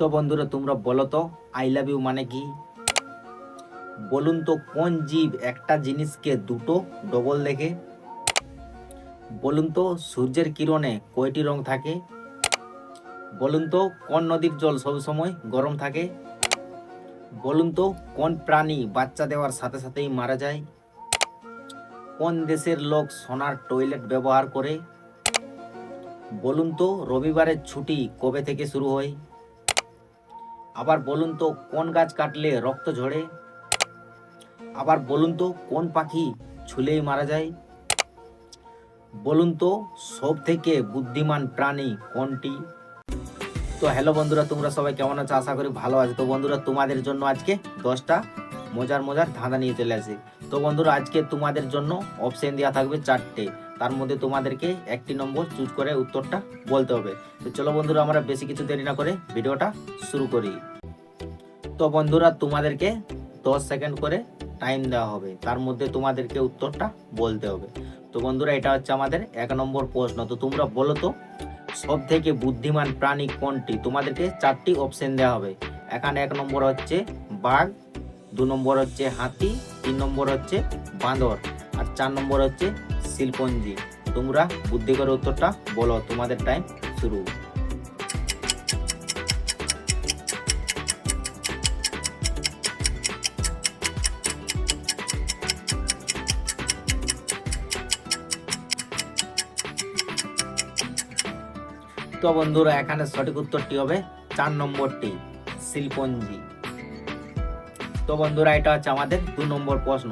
তো বন্ধুরা তোমরা বলো তো আই লাভ ইউ মানে কি? বলুন তো কোন জীব একটা জিনিসকে দুটো ডবল দেখে? বলুন তো সূর্যের কিরণে কয়টি রং থাকে? বলুন তো কোন নদীর জল সবসময় গরম থাকে? বলুন তো কোন প্রাণী বাচ্চা দেওয়ার সাথে সাথেই মারা যায়? কোন দেশের লোক সোনার টয়লেট ব্যবহার করে? বলুন তো রবিবারের ছুটি কবে থেকে শুরু হয়? আবার বলুন তো কোন গাছ কাটলে রক্ত ঝরে? আবার বলুন তো কোন পাখি ছুলেই মারা যায়? বলুন তো সব থেকে বুদ্ধিমান প্রাণী কোনটি? তো হ্যালো বন্ধুরা, তোমরা সবাই কেমন আছো? আশা করি ভালো আছো। তো বন্ধুরা তোমাদের জন্য আজকে 10টা মজার ধাঁধা নিয়ে চলে আসি। তো বন্ধুরা আজকে তোমাদের জন্য অপশন দেওয়া থাকবে 4টে, তার মধ্যে তোমাদেরকে একটি নম্বর চুজ করে উত্তরটা বলতে হবে। তো চলো বন্ধুরা আমরা বেশি কিছু দেরি না করে ভিডিওটা শুরু করি। তো বন্ধুরা তোমাদেরকে 10 সেকেন্ড করে টাইম দেওয়া হবে, তার মধ্যে তোমাদেরকে উত্তরটা বলতে হবে। তো বন্ধুরা এটা হচ্ছে আমাদের 1 নম্বর প্রশ্ন। তো তোমরা বলো তো সব থেকে বুদ্ধিমান প্রাণী কোনটি? তোমাদেরকে 4টি অপশন দেওয়া হবে। এখানে 1 নম্বর হচ্ছে বাঘ, 2 নম্বর হচ্ছে হাতি, 3 নম্বর হচ্ছে বাঁদর, আর 4 নম্বর হচ্ছে শিল্পঞ্জি। তোমরা বুদ্ধি করে উত্তরটা বলো, তোমাদের টাইম শুরু। তো বন্ধুরা এখানে সঠিক উত্তরটি হবে 4 নম্বরটি, শিল্পঞ্জি। তো বন্ধুরা এটা হচ্ছে আমাদের 2 নম্বর প্রশ্ন।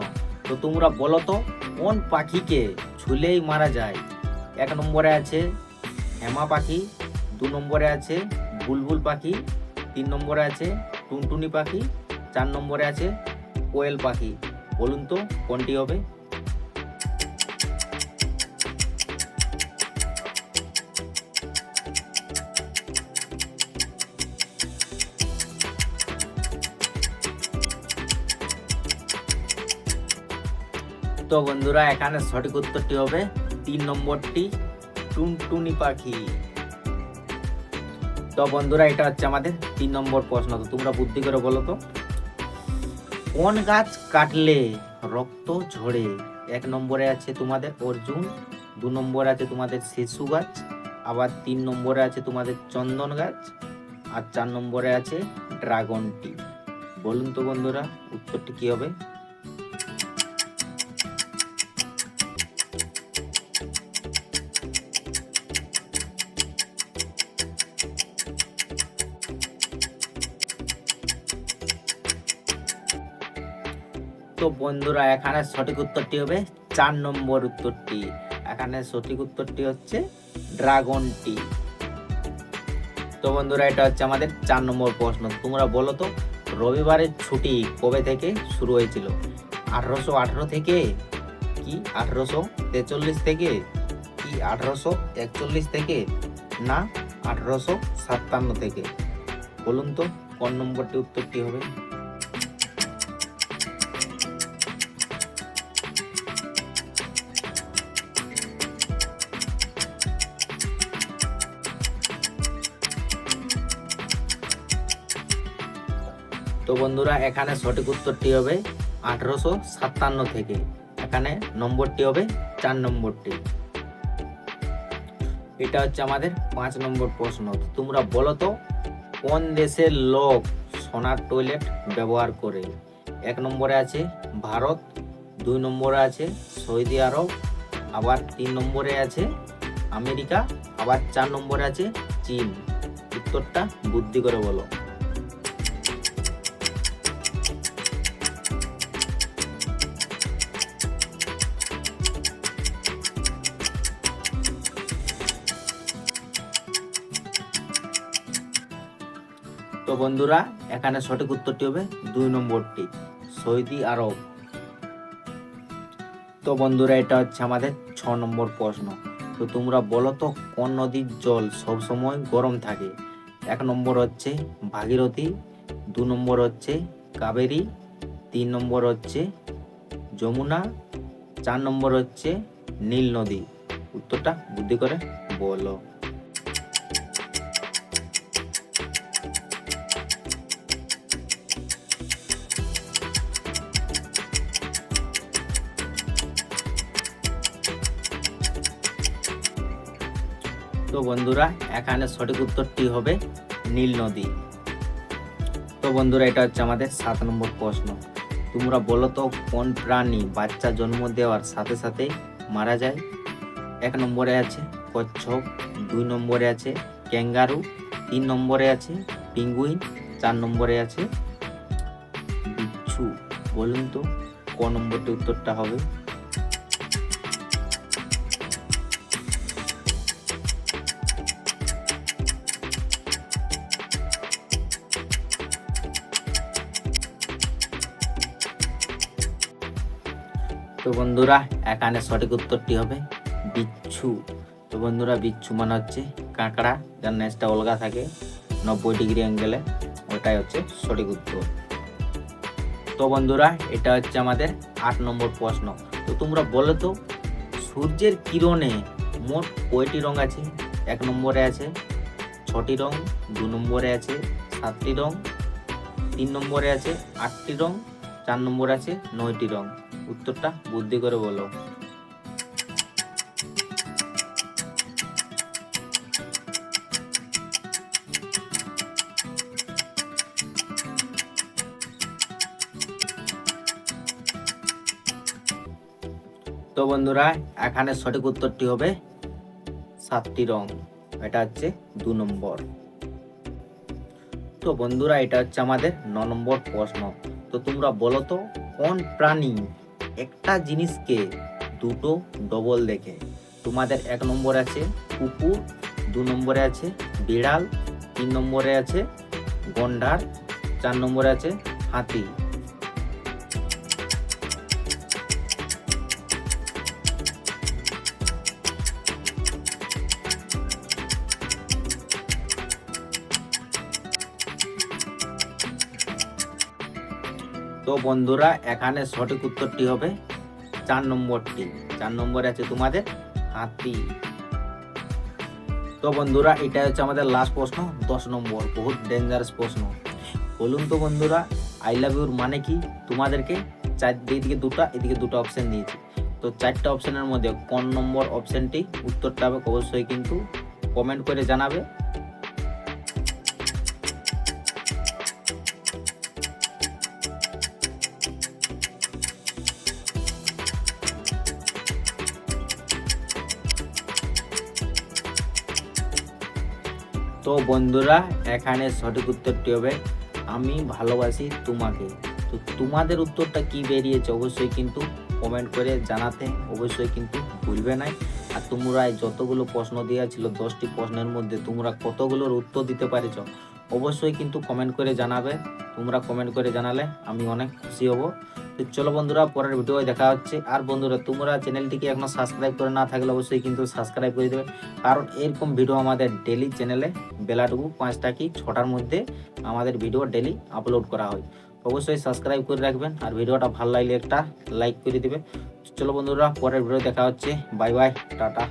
তো তোমরা বলো তো কোন পাখিকে ছুলেই মারা যায়? 1 নম্বরে আছে হেমা পাখি, 2 নম্বরে আছে বুলবুল পাখি, 3 নম্বরে আছে টুনটুনি পাখি, 4 নম্বরে আছে কোয়েল পাখি। বলুন তো কোনটি হবে? তো বন্ধুরা এখানে সঠিক উত্তরটি হবে 3 নম্বরটি, টুনটুনি পাখি। তো বন্ধুরা এটা হচ্ছে আমাদের 3 নম্বর প্রশ্ন। তো তোমরা বুদ্ধি করে বলো তো কোন গাছ কাটলে রক্ত ঝরে? 1 নম্বরে আছে তোমাদের অর্জুন, 2 নম্বরে আছে তোমাদের শিশু গাছ, আবার 3 নম্বরে আছে তোমাদের চন্দন গাছ, আর 4 নম্বরে আছে ড্রাগন টি। বলুন তো বন্ধুরা উত্তরটি কি হবে? তো বন্ধুরা এখানে সঠিক উত্তরটি হবে 4 নম্বর উত্তরটি। এখানে সঠিক উত্তরটি হচ্ছে ড্রাগন টি। তো বন্ধুরা এটা হচ্ছে আমাদের 4 নম্বর প্রশ্ন। তোমরা বলো তো রবিবারের ছুটি কবে থেকে শুরু হয়েছিল? 1818 থেকে, কি 1843 থেকে, কি 1841 থেকে, না 1857 থেকে? বলুন তো কোন নম্বরটি উত্তরটি হবে? তো বন্ধুরা এখানে সঠিক উত্তরটি হবে 1857 থেকে। এখানে নম্বরটি হবে 4 নম্বরটি। এটা হচ্ছে আমাদের 5 নম্বর প্রশ্ন। তোমরা বলো তো কোন দেশের লোক সোনার টয়লেট ব্যবহার করে? 1 নম্বরে আছে ভারত, 2 নম্বরে আছে সৌদি আরব, আবার 3 নম্বরে আছে আমেরিকা, আবার 4 নম্বরে আছে চীন। উত্তরটা বুদ্ধি করে বলো। তো বন্ধুরা এখানে সঠিক উত্তরটি হবে 2 নম্বরটি, সৌদি আরব। তো বন্ধুরা এটা হচ্ছে আমাদের 6 নম্বর প্রশ্ন। তো তোমরা বলো তো কোন নদীর জল সব সময় গরম থাকে? 1 নম্বর হচ্ছে ভাগীরথী, 2 নম্বর হচ্ছে কাবেরী, 3 নম্বর হচ্ছে যমুনা, 4 নম্বর হচ্ছে নীল নদী। উত্তরটা বুদ্ধি করে বলো। বন্ধুরা এখানে সঠিক উত্তরটি হবে নীল নদী। তো বন্ধুরা এটা হচ্ছে আমাদের 7 নম্বর প্রশ্ন। তোমরা বলো তো কোন প্রাণী বাচ্চা জন্ম দেওয়ার সাথে সাথে মারা যায়? 1 নম্বরে আছে কচ্ছপ, 2 নম্বরে আছে ক্যাঙ্গারু, 3 নম্বরে আছে পেঙ্গুইন, 4 নম্বরে আছে বিচ্ছু। বলুন তো ক নম্বরটি উত্তরটা হবে? তো বন্ধুরা এখানে সঠিক উত্তরটি হবে বিচ্ছু। তো বন্ধুরা বিচ্ছু মানে হচ্ছে কাঁকড়া, যার নেজটা অলগা থাকে 90 ডিগ্রি অ্যাঙ্গেলে, ওটাই হচ্ছে সঠিক উত্তর। তো বন্ধুরা এটা হচ্ছে আমাদের 8 নম্বর প্রশ্ন। তো তোমরা বলো তো সূর্যের কিরণে মোট কয়টি রং আছে? 1 নম্বরে আছে 6টি রং, 2 নম্বরে আছে 7টি রং, 3 নম্বরে আছে 8টি রং, 4 নম্বরে আছে 9টি রং। উত্তরটা বুদ্ধি করে বলো। তো বন্ধুরা এখানে সঠিক উত্তরটি হবে 7টি রং, এটা হচ্ছে 2 নম্বর। তো বন্ধুরা এটা হচ্ছে আমাদের 9 নম্বর প্রশ্ন। তো তোমরা বলো তো কোন প্রাণী একটা জিনিসকে দুটো ডবল দেখে? তোমাদের 1 নম্বরে আছে কুকুর, 2 নম্বরে আছে বিড়াল, 3 নম্বরে আছে গন্ডার, 4 নম্বরে আছে হাতি। তো বন্ধুরা এখানে সঠিক উত্তরটি হবে 4 নম্বরটি। 4 নম্বরে আছে তোমাদের হাতি। তো বন্ধুরা এটা হচ্ছে আমাদের লাস্ট প্রশ্ন, 10 নম্বর, বহুত ডেঞ্জারাস প্রশ্ন। বলুন তো বন্ধুরা আই লাভ ইউর মানে কি? তোমাদেরকে এদিকে দুটো অপশন দিয়েছি। তো 4টা অপশনের মধ্যে কোন নম্বর অপশনটি উত্তরটা হবে অবশ্যই কিন্তু কমেন্ট করে জানাবে। তো বন্ধুরা এখানে সঠিক উত্তরটি হবে আমি ভালোবাসি তোমাকে। তো তোমাদের উত্তরটা কি বেরিয়েছে অবশ্যই কিন্তু কমেন্ট করে জানাতে অবশ্যই কিন্তু ভুলবে না। আর তোমরা যতগুলো প্রশ্ন দেওয়া ছিল 10টি প্রশ্নের মধ্যে তোমরা কতগুলোর উত্তর দিতে পারেছ অবশ্যই কিন্তু কমেন্ট করে জানাবে। তোমরা কমেন্ট করে জানালে আমি অনেক খুশি হব। তো চলো বন্ধুরা পরের ভিডিওয় দেখা হচ্ছে। আর বন্ধুরা তোমরা চ্যানেলটিকে এখনো সাবস্ক্রাইব করে না থাকলে অবশ্যই কিন্তু সাবস্ক্রাইব করে দেবে, কারণ এরকম ভিডিও আমাদের ডেলি চ্যানেলে বেলাটুকু 5টা কি 6টার মধ্যে আমাদের ভিডিও ডেলি আপলোড করা হয়। অবশ্যই সাবস্ক্রাইব করে রাখবেন আর ভিডিওটা ভালো লাগলে একটা লাইক করে দিবে। চলো বন্ধুরা পরের ভিডিও দেখা হচ্ছে। Bye bye, tata.